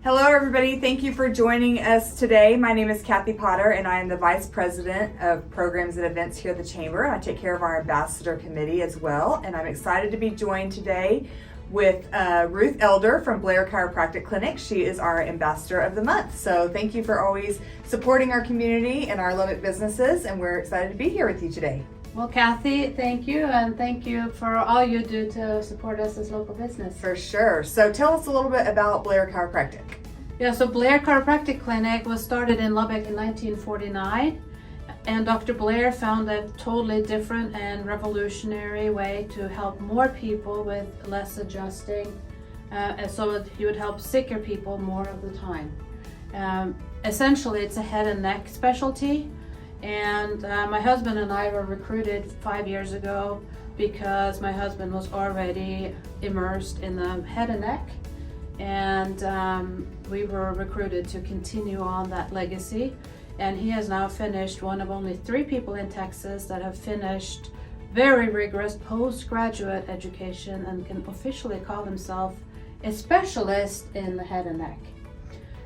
Hello everybody, thank you for joining us today. My name is Kathy Potter and I am the Vice President of Programs and Events here at the Chamber. I take care of our Ambassador Committee as well, and I'm excited to be joined today with Ruth Elder from Blair Chiropractic Clinic. She is our Ambassador of the Month. So thank you for always supporting our community and our Lubbock businesses, and we're excited to be here with you today. Well, Kathy, thank you, and thank you for all you do to support us as local business. For sure. So tell us a little bit about Blair Chiropractic. Yeah, so Blair Chiropractic Clinic was started in Lubbock in 1949, and Dr. Blair found a totally different and revolutionary way to help more people with less adjusting, and so he would help sicker people more of the time. Essentially, it's a head and neck specialty. And my husband and I were recruited 5 years ago because my husband was already immersed in the head and neck, and we were recruited to continue on that legacy. And he has now finished, one of only 3 people in Texas that have finished very rigorous postgraduate education and can officially call himself a specialist in the head and neck.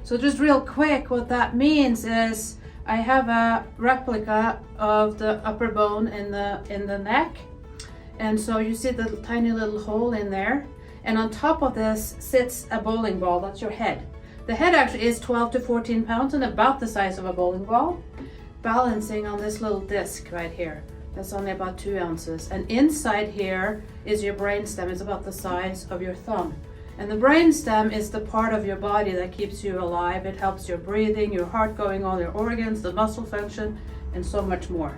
So just real quick, what that means is I have a replica of the upper bone in the neck, and so you see the tiny little hole in there, and on top of this sits a bowling ball. That's your head. The head actually is 12 to 14 pounds and about the size of a bowling ball, balancing on this little disc right here. That's only about 2 ounces, and inside here is your brainstem. It's about the size of your thumb. And the brainstem is the part of your body that keeps you alive. It helps your breathing, your heart going, all your organs, the muscle function, and so much more.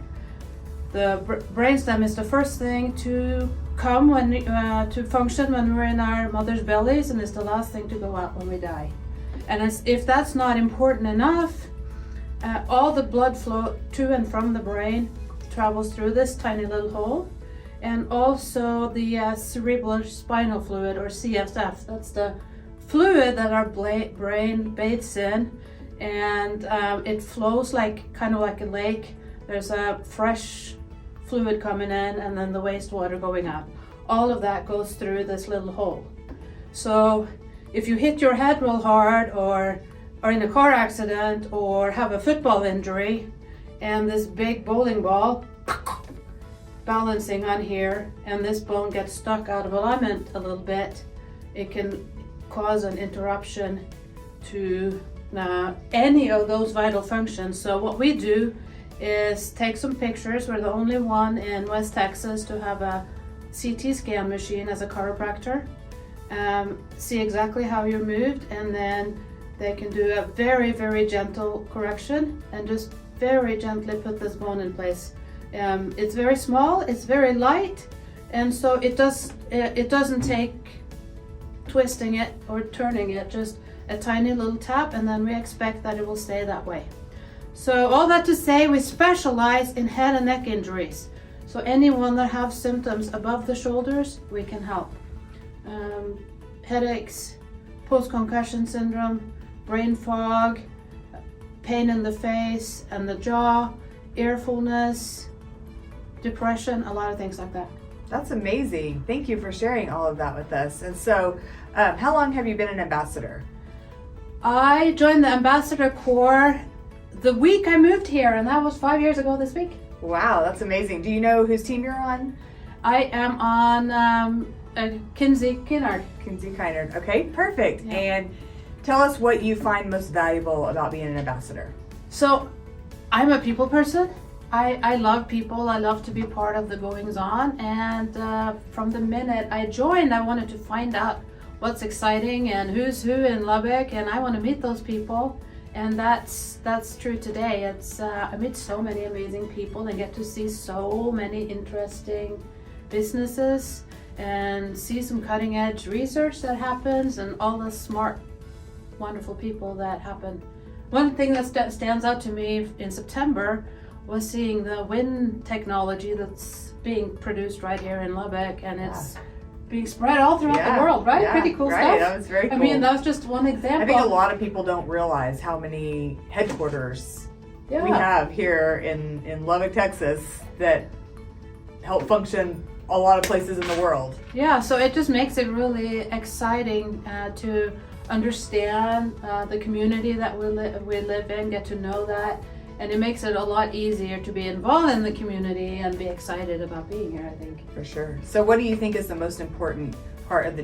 The brainstem is the first thing to come to function when we're in our mother's bellies, and it's the last thing to go out when we die. And if that's not important enough, all the blood flow to and from the brain travels through this tiny little hole. And also the cerebral spinal fluid, or CSF. That's the fluid that our brain bathes in, and it flows kind of like a lake. There's a fresh fluid coming in, and then the wastewater going out. All of that goes through this little hole. So if you hit your head real hard, or are in a car accident, or have a football injury, and this big bowling ball balancing on here, and this bone gets stuck out of alignment a little bit, it can cause an interruption to any of those vital functions. So what we do is take some pictures. We're the only one in West Texas to have a CT scan machine as a chiropractor. See exactly how you're moved, and then they can do a very, very gentle correction and just very gently put this bone in place. It's very small, it's very light, and so it doesn't take twisting it or turning it, just a tiny little tap, and then we expect that it will stay that way. So all that to say, we specialize in head and neck injuries. So anyone that have symptoms above the shoulders, we can help. Headaches, post-concussion syndrome, brain fog, pain in the face and the jaw, earfulness, depression, a lot of things like that. That's amazing. Thank you for sharing all of that with us. And so, how long have you been an ambassador? I joined the Ambassador Corps the week I moved here, and that was 5 years ago this week. Wow, that's amazing. Do you know whose team you're on? I am on Kinsey Kinnard. Kinsey Kinnard. Okay, perfect. Yeah. And tell us what you find most valuable about being an ambassador. So, I'm a people person. I love people. I love to be part of the goings on, and from the minute I joined, I wanted to find out what's exciting and who's who in Lubbock, and I want to meet those people, and that's true today. I meet so many amazing people and get to see so many interesting businesses and see some cutting edge research that happens, and all the smart, wonderful people that happen. One thing that stands out to me in September was seeing the wind technology that's being produced right here in Lubbock, and it's being spread all throughout the world, right? Pretty cool stuff. That was very cool. I mean, that was just one example. I think a lot of people don't realize how many headquarters we have here in Lubbock, Texas, that help function a lot of places in the world. Yeah, so it just makes it really exciting to understand the community that we live in, get to know that, and it makes it a lot easier to be involved in the community and be excited about being here, I think. For sure. So what do you think is the most important part of the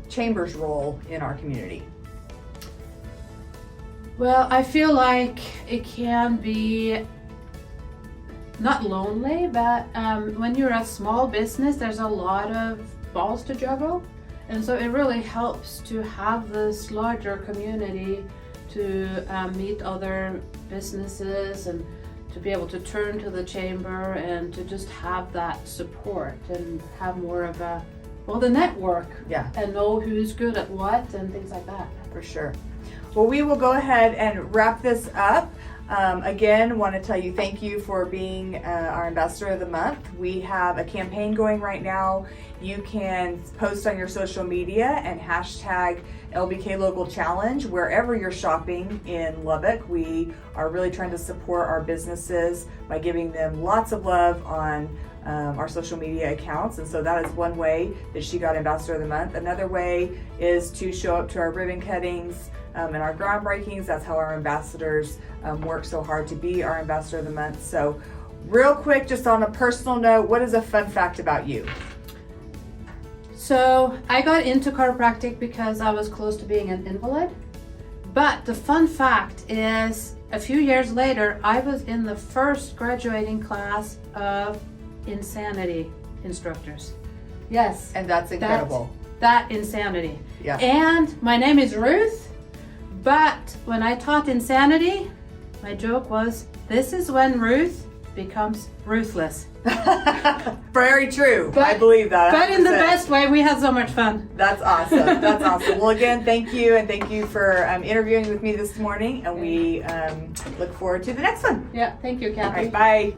Chamber's role in our community? Well, I feel like it can be not lonely, but when you're a small business, there's a lot of balls to juggle. And so it really helps to have this larger community to meet other businesses and to be able to turn to the chamber and to just have that support and have more of the network. Yeah. And know who's good at what and things like that. For sure. Well, we will go ahead and wrap this up. Again, want to tell you thank you for being our Ambassador of the Month. We have a campaign going right now. You can post on your social media and hashtag LBK Local Challenge wherever you're shopping in Lubbock. We are really trying to support our businesses by giving them lots of love on our social media accounts, and so that is one way that she got Ambassador of the Month. Another way is to show up to our ribbon cuttings and our groundbreakings. That's how our ambassadors work so hard to be our Ambassador of the Month. So real quick, just on a personal note, what is a fun fact about you? So I got into chiropractic because I was close to being an invalid. But the fun fact is, a few years later, I was in the first graduating class of insanity instructors. Yes. And that's incredible. That insanity. Yeah. And my name is Ruth, but when I taught insanity, my joke was, this is when Ruth becomes ruthless. Very true. But, I believe that. But in the 100%. best way. We had so much fun. That's awesome. That's awesome. Well, again, thank you, and thank you for interviewing with me this morning, and we look forward to the next one. Yeah, thank you, Kathy. All right, bye.